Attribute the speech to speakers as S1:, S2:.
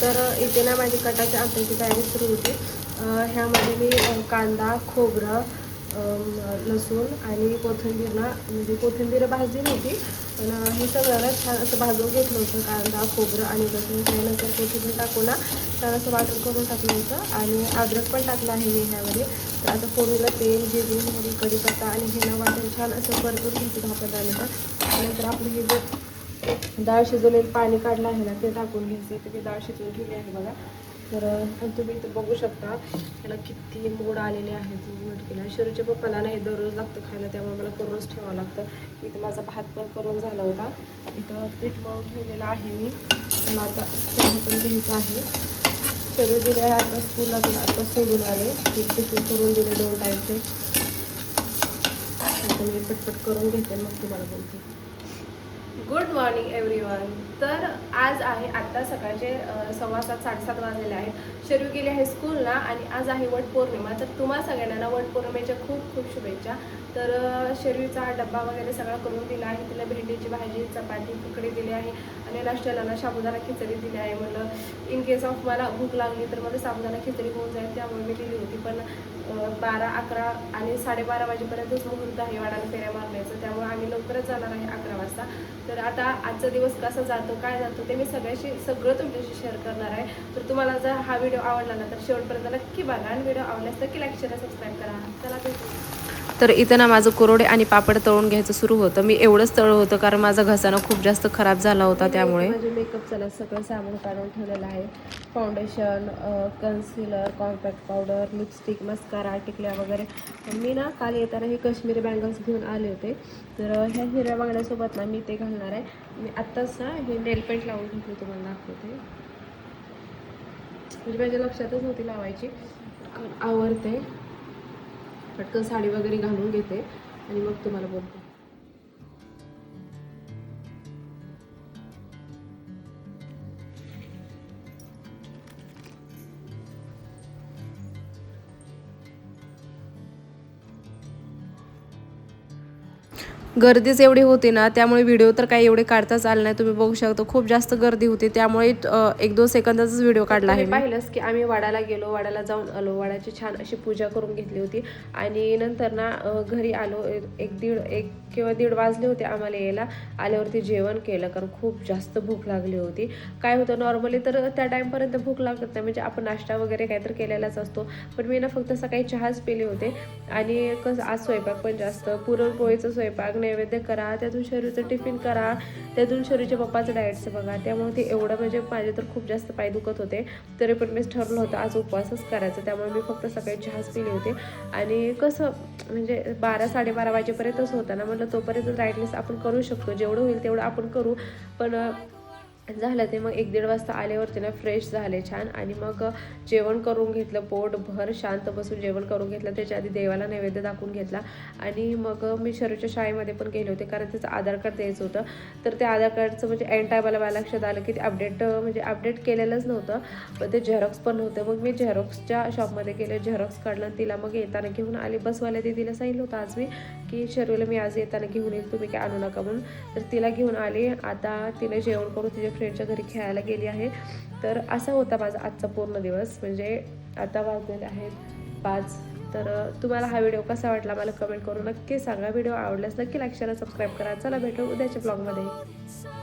S1: तर इथे ना माझी कटाच्या आमट्याची तयारी सुरू होती. ह्यामध्ये मी कांदा, खोबरं, लसूण आणि कोथिंबीर ना, म्हणजे कोथिंबीर भाजली नव्हती, पण हे सगळं छान असं भाजून घेतलं होतं. कांदा, खोबरं आणि लसूण त्यानंतर कोथिंबीर टाकून ना छान असं वाटण करून टाकलं होतं आणि अद्रक पण टाकलं आहे मी ह्यामध्ये. तर आता फोडणीला तेल, जिरे, मोहरी, कढीपत्ता आणि हे ना वाटण छान असं परतून घ्यायचं 10-15 मिनिटं. त्यानंतर आपलं हे जे डाळ शिजवलेलं पाणी काढलं आहे ना ते टाकून घ्यायचं. ते डाळ शिजवून ठेवली आहे बघा. तर तुम्ही इथं बघू शकता त्याला किती मोड आलेले आहेत. केला शिरूच्या पप्पाला नाही दररोज लागतं खायला, त्यामुळे मला करूनच ठेवावं लागतं. इथं माझा भात पण करून झाला होता. इथं पीठ मळून ठेवलेलं आहे मी. मला आता पण घ्यायचं आहे. शिरू दिले आहे आता स्कूलला, आता सोडून आले. टिफिन करून दिले 2 टाईमचे. आता मी पटपट करून घेते मग तुम्हाला बोलते. Good morning everyone. तर आज आहे आत्ता सकाळचे 7:15-7:30 वाजलेले आहेत. शरू गेली आहे स्कूलला आणि आज आहे वटपौर्णिमा. तर तुम्हाला सगळ्यांना वटपौर्णिमेच्या खूप खूप शुभेच्छा. तर शरूचा डब्बा वगैरे सगळा करून दिला आहे. तिला भेंडीची भाजी, चपाती, तुकडे दिले आहे आणि नाश्त्याला ना साबुदाणा खिचडी दिली आहे. म्हणलं इन केस ऑफ मला भूक लागली तर मला साबुदाणा खिचडी होऊन जाईल, त्यामुळे मी दिली होती. पण 12, 11 आणि 12:30 वाजेपर्यंतच मुहूर्त आहे वाडाला फेऱ्या मारण्याचं, त्यामुळे आम्ही लवकरच जाणार आहे 11 वाजता. तर आता आजचा दिवस कसा जातो, काय जातो ते मी सगळं तुमच्याशी शेअर करणार आहे. तर तुम्हाला जर हा व्हिडिओ आवडला ना तर शेवटपर्यंत नक्की बघा आणि व्हिडिओ आवडल्यास नक्की लाईक, शेअर, सबस्क्राईब करा. चला भेटू. तर इथं ना माझं कुरवडे आणि पापड तळून घ्यायचं सुरू होतं. मी एवढंच तळलं होतं कारण माझा घसा खूप जास्त खराब झाला होता, त्यामुळे माझे मेकअपचं सगळं सामान काढून ठेवलेलं आहे. Foundation, concealer, compact powder, lipstick, mascara, टिकल्या वगैरे. मी ना काल येताना हे काश्मीरी बँगल्स घेऊन आले होते. तर ह्या हिरव्या बांगड्यासोबत ना मी ते घालणार आहे. मी आत्ताच ना हे नेल पेंट लावून घेतली, तुम्हाला दाखवते. म्हणजे माझ्या लक्षातच नव्हती लावायची. आवडते, पटकन साडी वगैरे घालून घेते आणि मग तुम्हाला बोलते. गर्दीच एवढी होती ना, त्यामुळे व्हिडिओ तर काही एवढे काढताच आले नाही. तुम्ही बघू शकता खूप जास्त गर्दी होती, त्यामुळे 1-2 सेकंदाचाच व्हिडिओ काढला आहे. पाहिलंच की आम्ही वाड्याला गेलो, वाड्याला जाऊन आलो, वाड्याची छान अशी पूजा करून घेतली होती आणि नंतर ना घरी आलो. 1 किंवा 1:30 वाजले होते आम्हाला यायला. आल्यावरती जेवण केलं कारण खूप जास्त भूक लागली होती. काय होतं नॉर्मली तर त्या टाईमपर्यंत भूक लागत नाही, म्हणजे आपण नाश्ता वगैरे काहीतरी केलेलाच असतो. पण मी ना फक्त सकाळी चहाच पिले होते आणि कसं आज स्वयंपाक पण जास्त, पुरणपोळीचा स्वयंपाक, नैवेद्य करा, त्यातून शरीरचं टिफिन करा, त्यातून शरीरच्या पप्पाचं डाएटचं बघा. त्यामुळे ते एवढं म्हणजे माझे तर खूप जास्त पाय दुखत होते. तरी पण मीच ठरलं होतं आज उपवासच करायचं, त्यामुळे मी फक्त सकाळी चहाच पिले होते. आणि कसं म्हणजे 12-12:30 वाजेपर्यंतच होता ना, म्हटलं तोपर्यंत डाएटलेस आपण करू शकतो, जेवढं होईल तेवढं आपण करू. पण झालं ते मग 1-1:30 वाजता आल्यावरती ना फ्रेश झाले छान आणि मग जेवण करून घेतलं. पोटभर शांत बसून जेवण करून घेतलं. त्याच्या आधी देवाला नैवेद्य दाखवून घेतला आणि मग मी शरूच्या शाळेमध्ये पण गेले होते कारण त्याचं आधार कार्ड द्यायचं होतं. तर ते आधार कार्डचं म्हणजे एंड टायमाला मला लक्षात आलं की ते अपडेट केलेलंच नव्हतं, पण ते झेरॉक्स पण नव्हतं. मग मी झेरॉक्सच्या शॉपमध्ये गेले, झेरॉक्स काढलं आणि तिला मग येताना घेऊन आले. बसवाल्या दिदीला सांगितलं होतं आज मी की शरूला मी आज येताना घेऊन येईल, तुम्ही काय आणू नका म्हणून. तर तिला घेऊन आले. आता तिला जेवण करून तिच्या फ्रेंडच्या घरी खेळायला गेली आहे. तर असा होता माझा आजचा पूर्ण दिवस. म्हणजे आता वाजलेले आहेत 5. तर तुम्हाला हा व्हिडिओ कसा वाटला मला कमेंट करून नक्की सांगा. व्हिडिओ आवडल्यास नक्की लाईक, शेअर, सबस्क्राईब करा. चला भेटू उद्याच्या ब्लॉगमध्ये.